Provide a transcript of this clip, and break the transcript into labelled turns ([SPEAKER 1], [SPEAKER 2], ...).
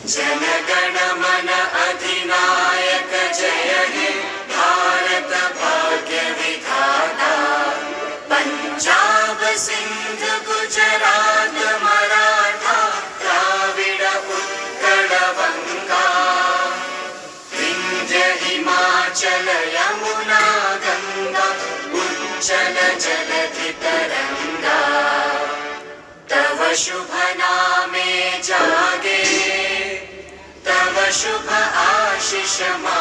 [SPEAKER 1] जनगण मन अधिनायक जय हे भारत भाग्य विधाता। पंजाब सिंध गुजरात मराठा द्राविड उत्कल बंगा। विंध्य हिमाचल यमुना गंगा उच्चल जलधि तरंगा। तव शुभ नामे जागे, तव शुभ आशीष मा